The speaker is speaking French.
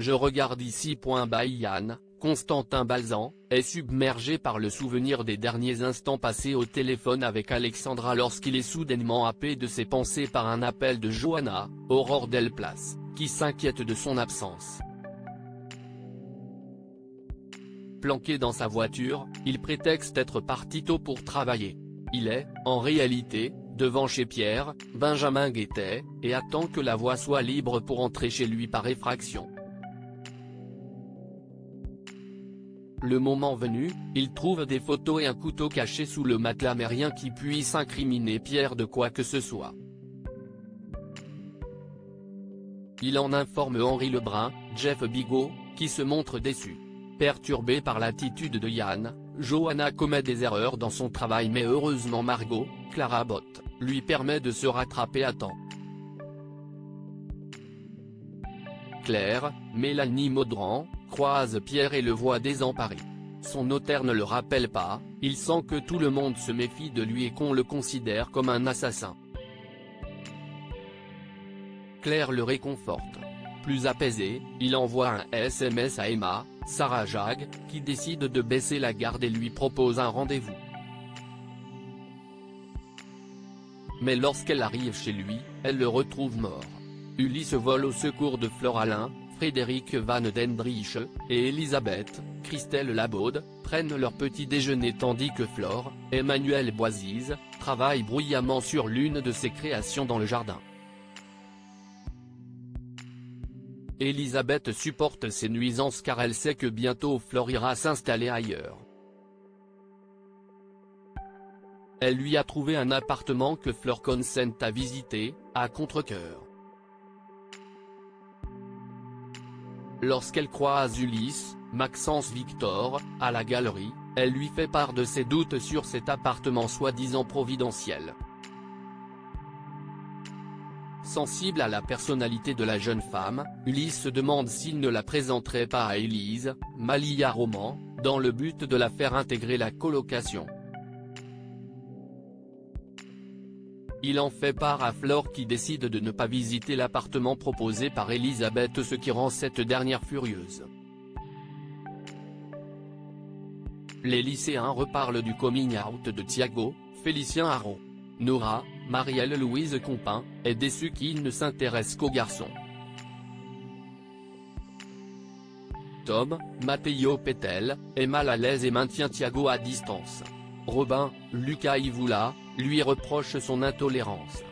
Je regarde ici. Yann, Constantin Balzan, est submergé par le souvenir des derniers instants passés au téléphone avec Alexandra lorsqu'il est soudainement happé de ses pensées par un appel de Johanna, Aurore Delplace, qui s'inquiète de son absence. Planqué dans sa voiture, il prétexte être parti tôt pour travailler. Il est, en réalité, devant chez Pierre, Benjamin Guettet, et attend que la voie soit libre pour entrer chez lui par effraction. Le moment venu, il trouve des photos et un couteau caché sous le matelas mais rien qui puisse incriminer Pierre de quoi que ce soit. Il en informe Henri Lebrun, Jeff Bigot, qui se montre déçu. Perturbé par l'attitude de Yann, Johanna commet des erreurs dans son travail mais heureusement Margot, Clara Botte, lui permet de se rattraper à temps. Claire, Mélanie Maudran, croise Pierre et le voit désemparé. Son notaire ne le rappelle pas, il sent que tout le monde se méfie de lui et qu'on le considère comme un assassin. Claire le réconforte. Plus apaisé, il envoie un SMS à Emma, Sarah Jag, qui décide de baisser la garde et lui propose un rendez-vous. Mais lorsqu'elle arrive chez lui, elle le retrouve mort. Ulysse vole au secours de Flore Alain, Frédéric Van Dendrich, et Elisabeth, Christelle Labaude, prennent leur petit déjeuner tandis que Flore, Emmanuel Boisise, travaille bruyamment sur l'une de ses créations dans le jardin. Elisabeth supporte ces nuisances car elle sait que bientôt Flore ira s'installer ailleurs. Elle lui a trouvé un appartement que Flore consent à visiter, à contre-cœur. Lorsqu'elle croise Ulysse, Maxence Victor, à la galerie, elle lui fait part de ses doutes sur cet appartement soi-disant providentiel. Sensible à la personnalité de la jeune femme, Ulysse se demande s'il ne la présenterait pas à Élise, Malia Roman, dans le but de la faire intégrer la colocation. Il en fait part à Flore qui décide de ne pas visiter l'appartement proposé par Elisabeth, ce qui rend cette dernière furieuse. Les lycéens reparlent du coming out de Thiago, Félicien Aron. Nora, Marielle-Louise Compin, est déçue qu'il ne s'intéresse qu'aux garçons. Tom, Matteo Pettel, est mal à l'aise et maintient Thiago à distance. Robin, Lucas Ivula, lui reproche son intolérance.